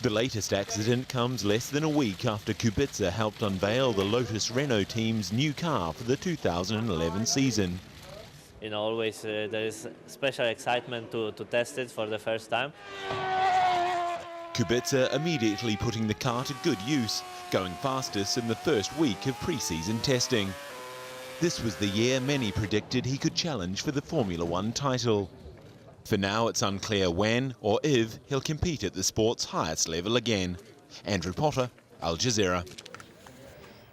The latest accident comes less than a week after Kubica helped unveil the Lotus Renault team's new car for the 2011 season. You know, always there is special excitement to test it for the first time. Kubica immediately putting the car to good use, going fastest in the first week of pre-season testing. This was the year many predicted he could challenge for the Formula One title. For now, it's unclear when or if he'll compete at the sport's highest level again. Andrew Potter, Al Jazeera.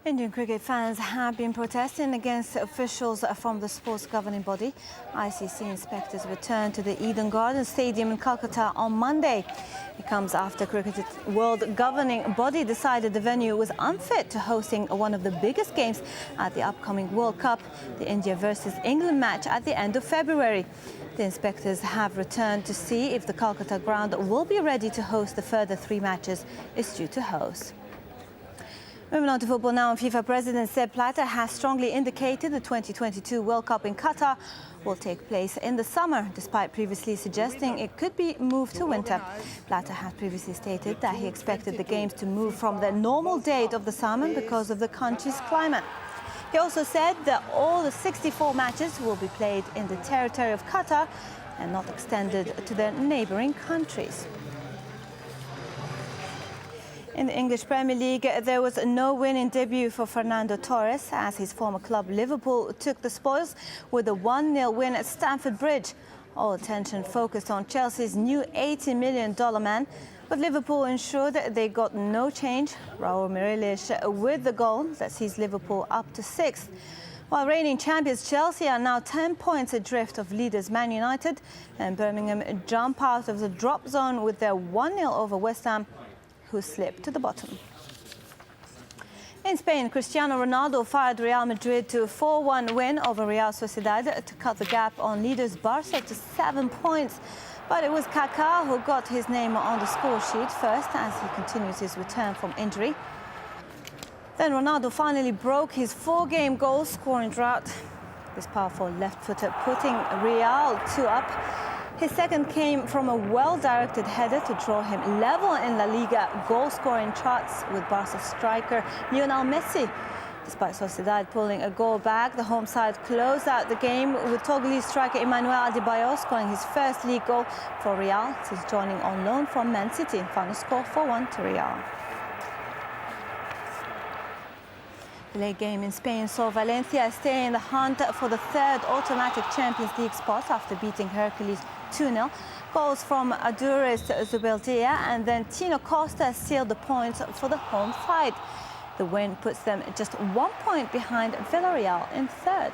Indian cricket fans have been protesting against officials from the sports governing body. ICC inspectors returned to the Eden Gardens Stadium in Calcutta on Monday. It comes after Cricket World governing body decided the venue was unfit to hosting one of the biggest games at the upcoming World Cup, the India versus England match at the end of February. The inspectors have returned to see if the Calcutta ground will be ready to host the further 3 matches it's due to host. Moving on to football now, FIFA President Sepp Blatter has strongly indicated the 2022 World Cup in Qatar will take place in the summer, despite previously suggesting it could be moved to winter. Blatter had previously stated that he expected the games to move from the normal date of the summer because of the country's climate. He also said that all the 64 matches will be played in the territory of Qatar and not extended to their neighbouring countries. In the English Premier League, there was no winning debut for Fernando Torres as his former club Liverpool took the spoils with a 1-0 win at Stamford Bridge. All attention focused on Chelsea's new $80 million man, but Liverpool ensured that they got no change. Raul Meireles with the goal that sees Liverpool up to 6th. While reigning champions Chelsea are now 10 points adrift of leaders Man United, and Birmingham jump out of the drop zone with their 1-0 over West Ham, who slipped to the bottom. In Spain, Cristiano Ronaldo fired Real Madrid to a 4-1 win over Real Sociedad to cut the gap on leaders Barca to 7 points. But it was Kaká who got his name on the score sheet first as he continues his return from injury. Then Ronaldo finally broke his 4-game goal-scoring drought. This powerful left-footer putting Real 2 up. His second came from a well-directed header to draw him level in La Liga goal-scoring charts with Barca striker Lionel Messi. Despite Sociedad pulling a goal back, the home side closed out the game with Togolese striker Emmanuel Adebayor scoring his first league goal for Real since joining on loan from Man City. Final score 4-1 to Real. The late game in Spain saw Valencia stay in the hunt for the 3rd automatic Champions League spot after beating Hercules 2-0. Goals from Aduriz Zubeldia and then Tino Costa sealed the points for the home side. The win puts them just 1 point behind Villarreal in 3rd.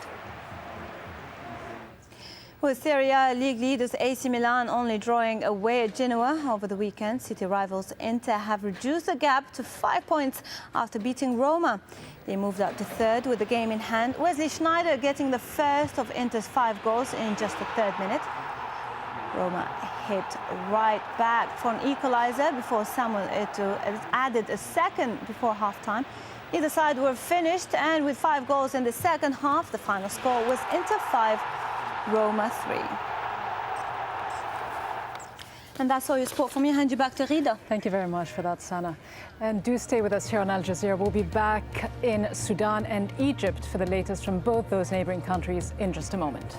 With Serie A league leaders AC Milan only drawing away at Genoa over the weekend, city rivals Inter have reduced the gap to 5 points after beating Roma. They moved up to 3rd with the game in hand. Wesley Sneijder getting the first of Inter's 5 goals in just the 3rd minute. Roma hit right back for an equaliser before Samuel Eto'o added a second before half-time. Either side were finished, and with 5 goals in the second half, the final score was Inter 5, Roma 3. And that's all your sport from me. Hand you back to Rida. Thank you very much for that, Sana. And do stay with us here on Al Jazeera. We'll be back in Sudan and Egypt for the latest from both those neighbouring countries in just a moment.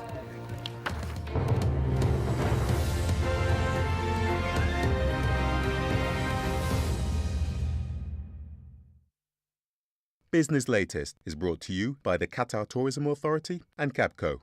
Business Latest is brought to you by the Qatar Tourism Authority and Capco.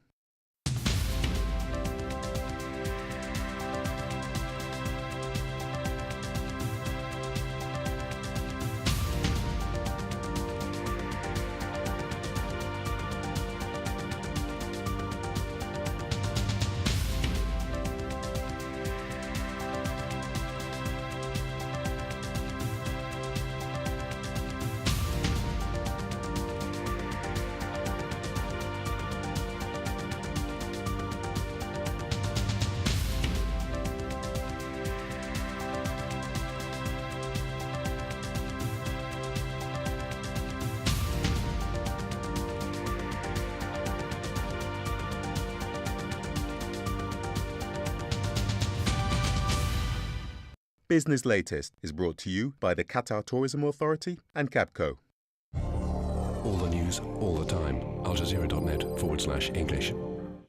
Business Latest is brought to you by the Qatar Tourism Authority and Capco. All the news, all the time. aljazeera.net/English.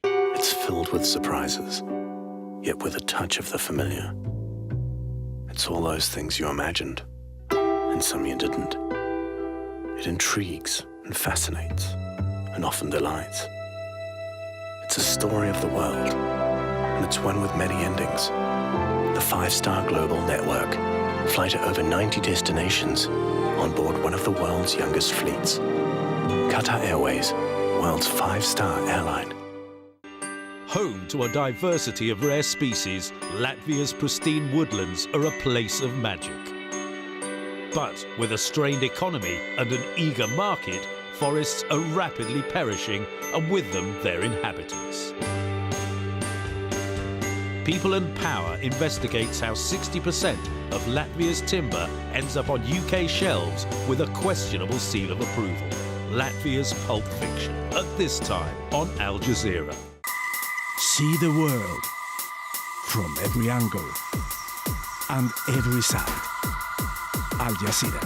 It's filled with surprises, yet with a touch of the familiar. It's all those things you imagined, and some you didn't. It intrigues and fascinates, and often delights. It's a story of the world, and it's one with many endings. The 5-star global network, fly to over 90 destinations on board one of the world's youngest fleets. Qatar Airways, world's 5-star airline. Home to a diversity of rare species, Latvia's pristine woodlands are a place of magic. But with a strained economy and an eager market, forests are rapidly perishing, and with them their inhabitants. People and Power investigates how 60% of Latvia's timber ends up on UK shelves with a questionable seal of approval. Latvia's pulp fiction, at this time on Al Jazeera. See the world from every angle and every side. Al Jazeera.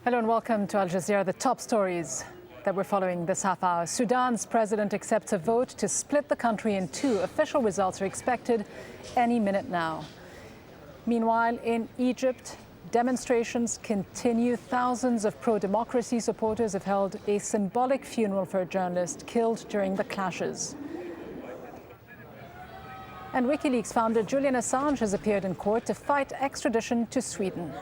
Hello and welcome to Al Jazeera. The top stories that we're following this half hour. Sudan's president accepts a vote to split the country in two. Official results are expected any minute now. Meanwhile, in Egypt, demonstrations continue. Thousands of pro-democracy supporters have held a symbolic funeral for a journalist killed during the clashes. And WikiLeaks founder Julian Assange has appeared in court to fight extradition to Sweden.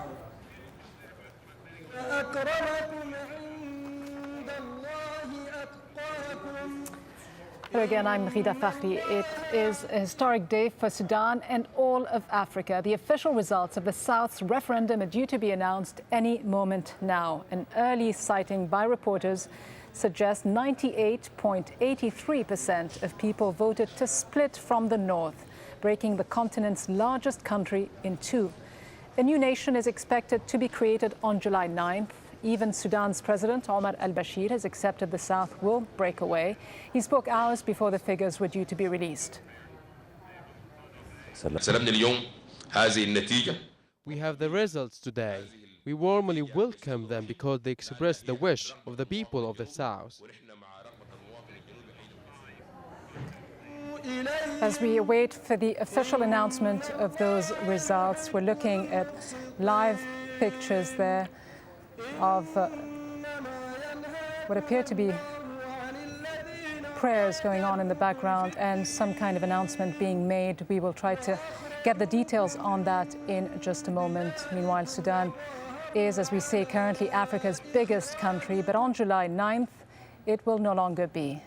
Hello again, I'm Rida Fakhri. It is a historic day for Sudan and all of Africa. The official results of the South's referendum are due to be announced any moment now. An early sighting by reporters suggests 98.83% of people voted to split from the north, breaking the continent's largest country in two. A new nation is expected to be created on July 9th. Even Sudan's President Omar al-Bashir has accepted the South will break away. He spoke hours before the figures were due to be released. We have the results today. We warmly welcome them because they express the wish of the people of the South. As we wait for the official announcement of those results, we're looking at live pictures there of what appear to be prayers going on in the background and some kind of announcement being made. We will try to get the details on that in just a moment. Meanwhile, Sudan is, as we say, currently Africa's biggest country, but on July 9th, it will no longer be.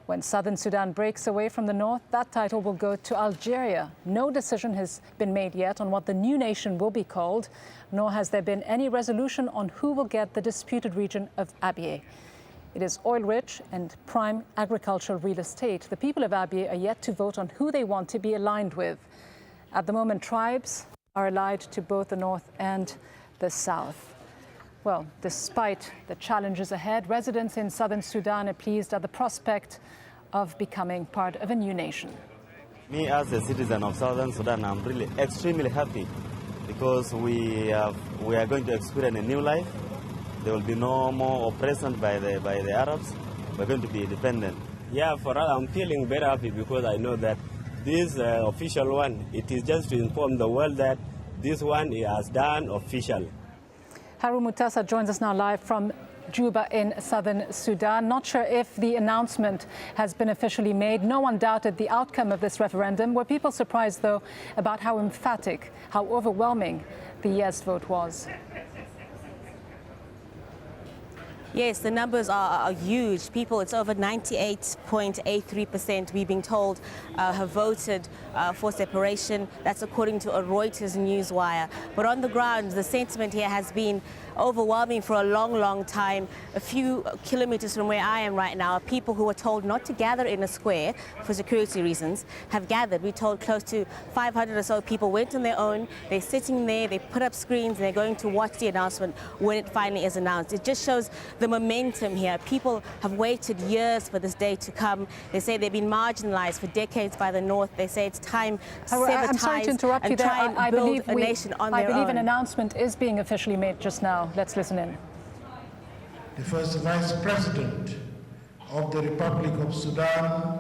When southern Sudan breaks away from the north, that title will go to Algeria. No decision has been made yet on what the new nation will be called, nor has there been any resolution on who will get the disputed region of Abyei. It is oil-rich and prime agricultural real estate. The people of Abyei are yet to vote on who they want to be aligned with. At the moment, tribes are allied to both the north and the south. Well, despite the challenges ahead, residents in southern Sudan are pleased at the prospect of becoming part of a new nation. Me, as a citizen of southern Sudan, I'm really extremely happy because we are going to experience a new life. There will be no more oppression by the Arabs. We're going to be independent. Yeah, for us, I'm feeling very happy because I know that this official one, it is just to inform the world that this one is done officially. Harun Mutasa joins us now live from Juba in southern Sudan. Not sure if the announcement has been officially made. No one doubted the outcome of this referendum. Were people surprised, though, about how emphatic, how overwhelming the yes vote was? Yes, the numbers are huge. People, it's over 98.83%, we've been told, have voted for separation. That's according to a Reuters news wire. But on the ground, the sentiment here has been overwhelming for a long, long time. A few kilometers from where I am right now, people who were told not to gather in a square for security reasons have gathered. We're told close to 500 or so people went on their own. They're sitting there, they put up screens, and they're going to watch the announcement when it finally is announced. It just shows the momentum here. People have waited years for this day to come. They say they've been marginalized for decades by the North. They say it's time to sever ties. I'm sorry to interrupt you and there. try and build a nation on their own. I believe an announcement is being officially made just now. Let's listen in. The first Vice President of the Republic of Sudan,